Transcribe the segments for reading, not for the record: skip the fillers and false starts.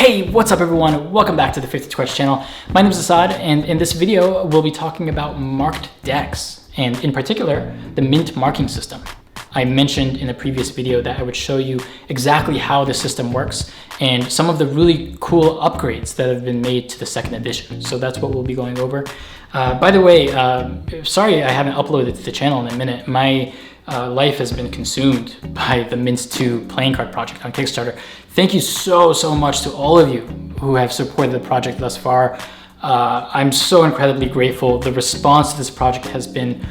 Hey, what's up everyone? Welcome back to the 50 Twitch channel. My name is Assad, and in this video, we'll be talking about marked decks, and in particular, the mint marking system. I mentioned in a previous video that I would show you exactly how the system works and some of the really cool upgrades that have been made to the second edition. So that's what we'll be going over. By the way, sorry I haven't uploaded to the channel in a minute. My life has been consumed by the Mint 2 playing card project on Kickstarter. Thank you so much to all of you who have supported the project thus far. I'm so incredibly grateful. The response to this project has been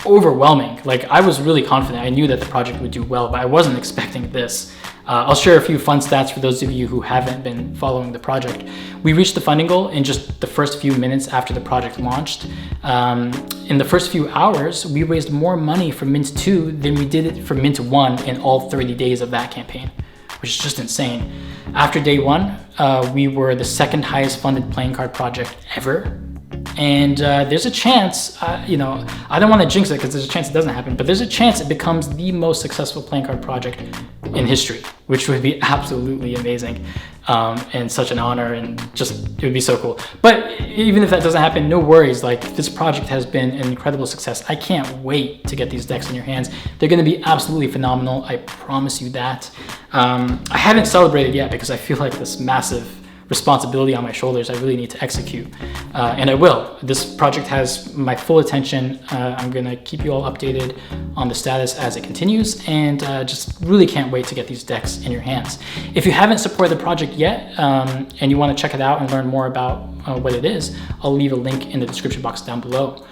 overwhelming. Like, I was really confident. I knew that the project would do well, but I wasn't expecting this. I'll share a few fun stats for those of you who haven't been following the project. We reached the funding goal in just the first few minutes after the project launched. In the first few hours, we raised more money for Mint 2 than we did it for Mint 1 in all 30 days of that campaign, which is just insane. After day one, we were the second highest funded playing card project ever. And there's a chance, I don't want to jinx it because there's a chance it doesn't happen, but there's a chance it becomes the most successful playing card project in history, which would be absolutely amazing and such an honor, and just, it would be so cool. But even if that doesn't happen, no worries. Like, this project has been an incredible success. I can't wait to get these decks in your hands. They're going to be absolutely phenomenal. I promise you that. I haven't celebrated yet because I feel like this massive responsibility on my shoulders. I really need to execute, and I will. This project has my full attention. I'm gonna keep you all updated on the status as it continues, and just really can't wait to get these decks in your hands. If you haven't supported the project yet, and you want to check it out and learn more about what it is, I'll leave a link in the description box down below.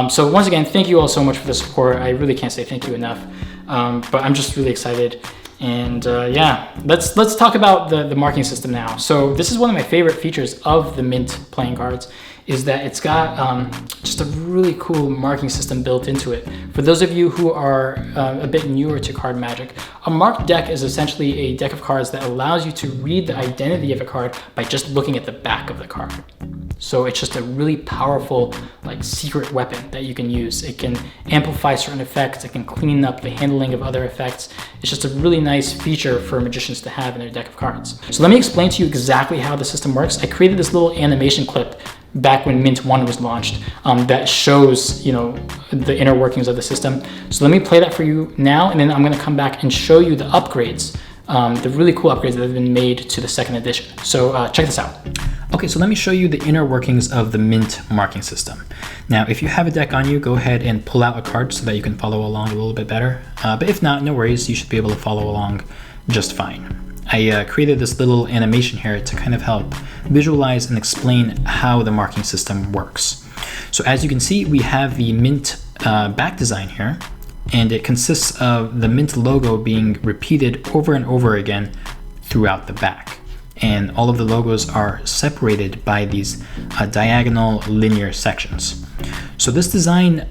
So once again, thank you all so much for the support. I really can't say thank you enough, but I'm just really excited. And yeah, let's talk about the marking system now. So this is one of my favorite features of the Mint playing cards, is that it's got just a really cool marking system built into it. For those of you who are a bit newer to card magic, a marked deck is essentially a deck of cards that allows you to read the identity of a card by just looking at the back of the card. So it's just a really powerful, like, secret weapon that you can use. It can amplify certain effects. It can clean up the handling of other effects. It's just a really nice feature for magicians to have in their deck of cards. So let me explain to you exactly how the system works. I created this little animation clip back when Mint 1 was launched that shows, the inner workings of the system. So let me play that for you now, and then I'm going to come back and show you the upgrades, the really cool upgrades that have been made to the second edition. So check this out. Okay, so let me show you the inner workings of the Mint marking system. Now, if you have a deck on you, go ahead and pull out a card so that you can follow along a little bit better. But if not, no worries, you should be able to follow along just fine. I created this little animation here to kind of help visualize and explain how the marking system works. So as you can see, we have the Mint back design here, and it consists of the Mint logo being repeated over and over again throughout the back. And all of the logos are separated by these diagonal linear sections. So this design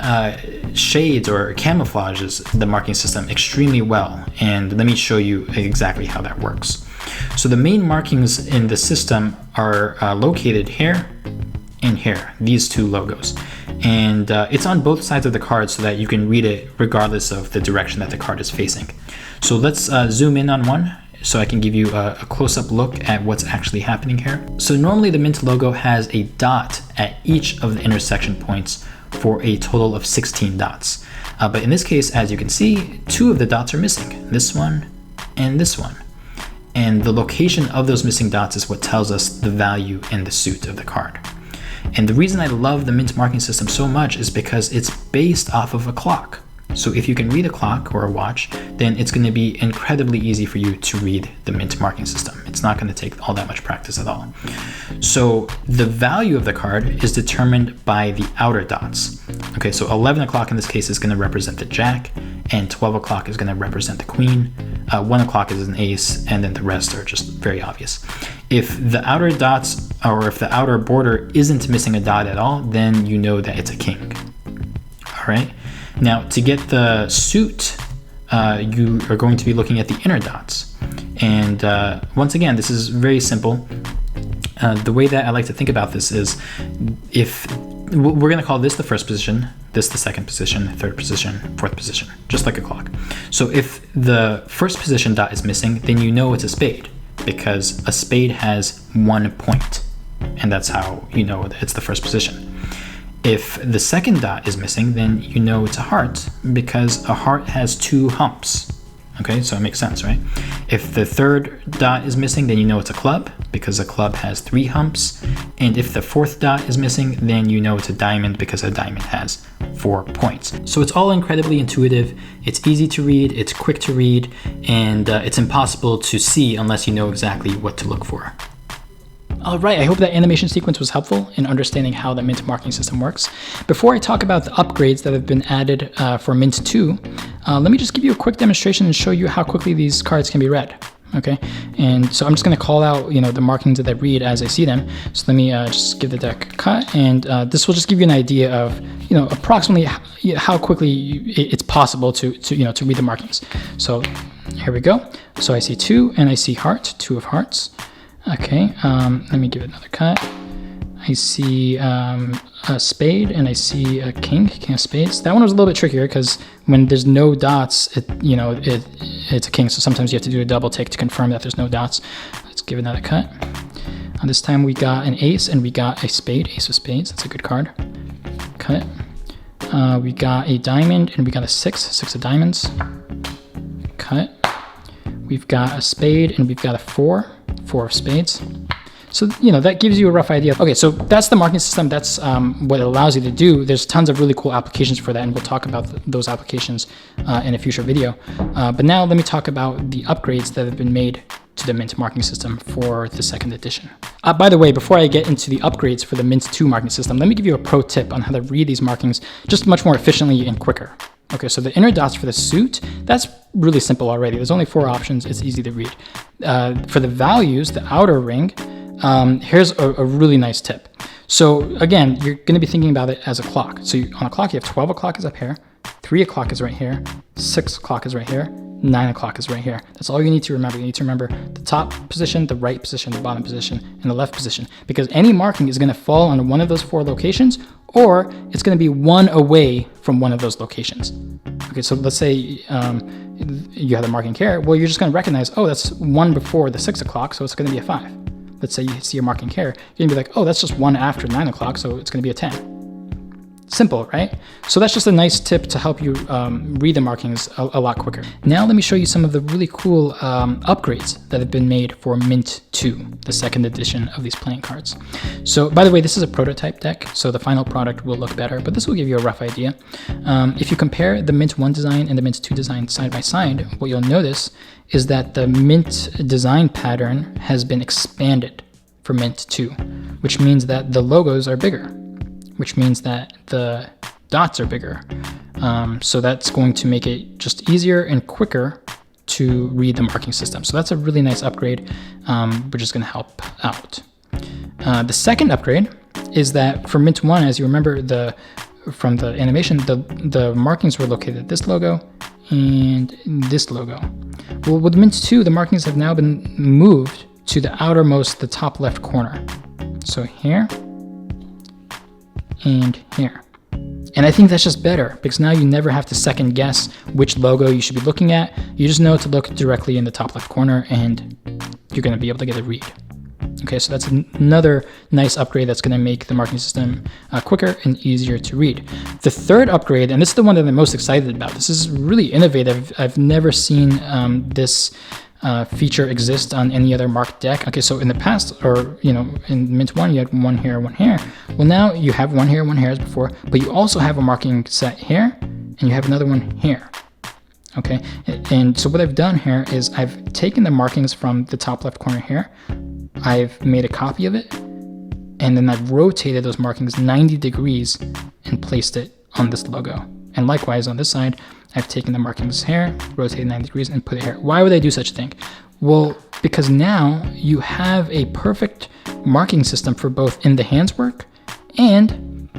shades or camouflages the marking system extremely well, and let me show you exactly how that works. So the main markings in the system are located here and here, these two logos. And it's on both sides of the card so that you can read it regardless of the direction that the card is facing. So let's zoom in on one, so I can give you a close-up look at what's actually happening here. So normally the Mint logo has a dot at each of the intersection points for a total of 16 dots. But in this case, as you can see, 2 of the dots are missing, this one and this one. And the location of those missing dots is what tells us the value and the suit of the card. And the reason I love the Mint marking system so much is because it's based off of a clock. So if you can read a clock or a watch, then it's going to be incredibly easy for you to read the Mint marking system. It's not going to take all that much practice at all. So the value of the card is determined by the outer dots. Okay, so 11 o'clock in this case is going to represent the jack, and 12 o'clock is going to represent the queen. 1 o'clock is an ace, and then the rest are just very obvious. If the outer dots, or if the outer border isn't missing a dot at all, then you know that it's a king. All right. Now, to get the suit, you are going to be looking at the inner dots. And once again, this is very simple. The way that I like to think about this is, if we're going to call this the first position, this the second position, third position, fourth position, just like a clock. So if the first position dot is missing, then you know it's a spade. because a spade has 1 point, and that's how you know that it's the first position. If the second dot is missing, then you know it's a heart because a heart has 2 humps. Okay, so it makes sense, right? If the third dot is missing, then you know it's a club because a club has 3 humps. And if the fourth dot is missing, then you know it's a diamond because a diamond has 4 points. So it's all incredibly intuitive. It's easy to read, it's quick to read, and it's impossible to see unless you know exactly what to look for. All right, I hope that animation sequence was helpful in understanding how the Mint marking system works. Before I talk about the upgrades that have been added for Mint 2, let me just give you a quick demonstration and show you how quickly these cards can be read. Okay, and so I'm just going to call out, the markings that I read as I see them. So let me just give the deck a cut, and this will just give you an idea of, approximately how quickly it's possible to read the markings. So here we go. So I see 2, and I see heart, 2 of hearts. Okay, let me give it another cut. I see a spade, and I see a king of spades. That one was a little bit trickier because when there's no dots, it's a king. So sometimes you have to do a double take to confirm that there's no dots. Let's give it another cut. This time we got an ace, and we got a spade, ace of spades. That's a good card. Cut. We got a diamond, and we got a 6 of diamonds. Cut. We've got a spade, and we've got a 4 of spades. So, that gives you a rough idea. Okay, so that's the marking system. That's what it allows you to do. There's tons of really cool applications for that, and we'll talk about those applications in a future video. But now let me talk about the upgrades that have been made to the Mint marking system for the 2nd edition. By the way, before I get into the upgrades for the Mint 2 marking system, let me give you a pro tip on how to read these markings just much more efficiently and quicker. Okay, so the inner dots for the suit, that's really simple already. There's only 4 options. It's easy to read. For the values, the outer ring, here's a really nice tip. So again, you're going to be thinking about it as a clock. So on a clock, you have 12 o'clock is up here, 3 o'clock is right here, 6 o'clock is right here, 9 o'clock is right here. That's all you need to remember. You need to remember the top position, the right position, the bottom position, and the left position, because any marking is going to fall on one of those 4 locations, or it's going to be 1 away from one of those locations. Okay, so let's say you have the marking here. Well, you're just going to recognize, oh, that's 1 before the 6 o'clock, so it's going to be a 5. Let's say you see a marking here. You're going to be like, oh, that's just 1 after 9 o'clock, so it's going to be a 10. Simple, right? So that's just a nice tip to help you read the markings a lot quicker. Now let me show you some of the really cool upgrades that have been made for Mint 2, the 2nd edition of these playing cards. So by the way, this is a prototype deck, so the final product will look better, but this will give you a rough idea. If you compare the Mint 1 design and the Mint 2 design side by side, what you'll notice is that the Mint design pattern has been expanded for Mint 2, which means that the logos are bigger, which means that the dots are bigger. So that's going to make it just easier and quicker to read the marking system. So that's a really nice upgrade, which is going to help out. The second upgrade is that for Mint 1, as you remember from the animation, the markings were located at this logo and this logo. Well, with Mint 2, the markings have now been moved to the outermost, the top left corner. So here and here. And I think that's just better because now you never have to second guess which logo you should be looking at. You just know to look directly in the top left corner and you're going to be able to get a read. Okay, so that's another nice upgrade that's going to make the marking system quicker and easier to read. The third upgrade, and this is the one that I'm most excited about. This is really innovative. I've never seen this feature exist on any other marked deck. Okay, so in the past, or in Mint 1, you had 1 here, 1 here. Well, now you have 1 here, 1 here as before, but you also have a marking set here, and you have another one here. Okay, and so what I've done here is I've taken the markings from the top left corner here, I've made a copy of it, and then I've rotated those markings 90 degrees and placed it on this logo. And likewise on this side, I've taken the markings here, rotated 90 degrees, and put it here. Why would I do such a thing? Well, because now you have a perfect marking system for both in the hands work and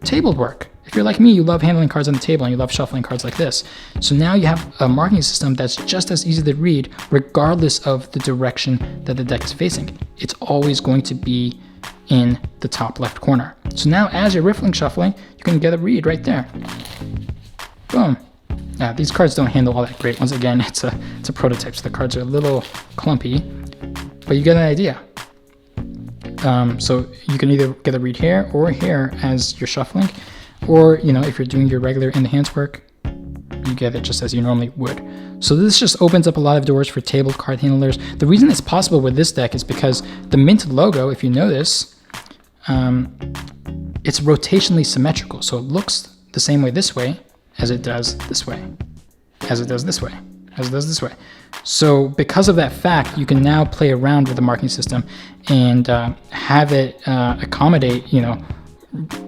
tabled work. If you're like me, you love handling cards on the table and you love shuffling cards like this. So now you have a marking system that's just as easy to read regardless of the direction that the deck is facing. It's always going to be in the top left corner. So now as you're riffling, shuffling, you can get a read right there. Boom. Now, these cards don't handle all that great. Once again, it's a prototype, so the cards are a little clumpy. but you get an idea. So you can either get a read here or here as you're shuffling, or, you know, if you're doing your regular in the hands work, you get it just as you normally would. So this just opens up a lot of doors for table card handlers. The reason it's possible with this deck is because the Mint logo, if you notice, it's rotationally symmetrical. So it looks the same way this way as it does this way, as it does this way, as it does this way. So because of that fact, you can now play around with the marking system and have it accommodate, you know,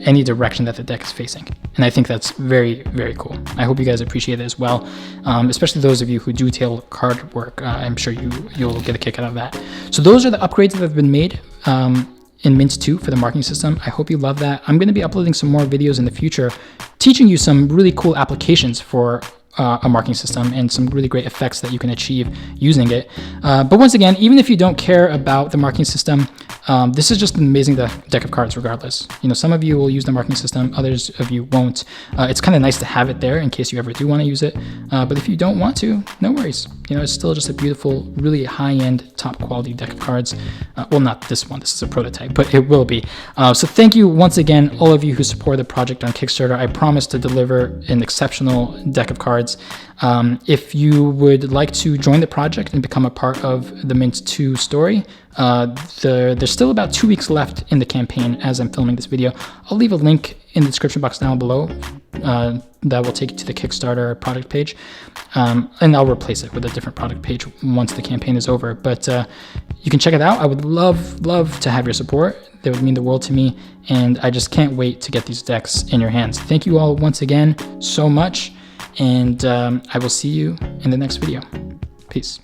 any direction that the deck is facing. And I think that's very, very cool. I hope you guys appreciate it as well, especially those of you who do table card work. I'm sure you'll get a kick out of that. So those are the upgrades that have been made in Mint 2 for the marking system. I hope you love that. I'm going to be uploading some more videos in the future teaching you some really cool applications for a marking system and some really great effects that you can achieve using it. But once again, even if you don't care about the marking system, this is just an amazing deck of cards regardless. You know, some of you will use the marking system, others of you won't. It's kind of nice to have it there in case you ever do want to use it. But if you don't want to, no worries. You know, it's still just a beautiful, really high-end, top quality deck of cards. Well, not this one, this is a prototype, but it will be. So thank you once again, all of you who support the project on Kickstarter. I promise to deliver an exceptional deck of cards. If you would like to join the project and become a part of the Mint 2 story, there's still about 2 weeks left in the campaign as I'm filming this video. I'll leave a link in the description box down below that will take you to the Kickstarter product page, and I'll replace it with a different product page once the campaign is over. But you can check it out. I would love to have your support. That would mean the world to me, and I just can't wait to get these decks in your hands. Thank you all once again so much, and I will see you in the next video. Peace.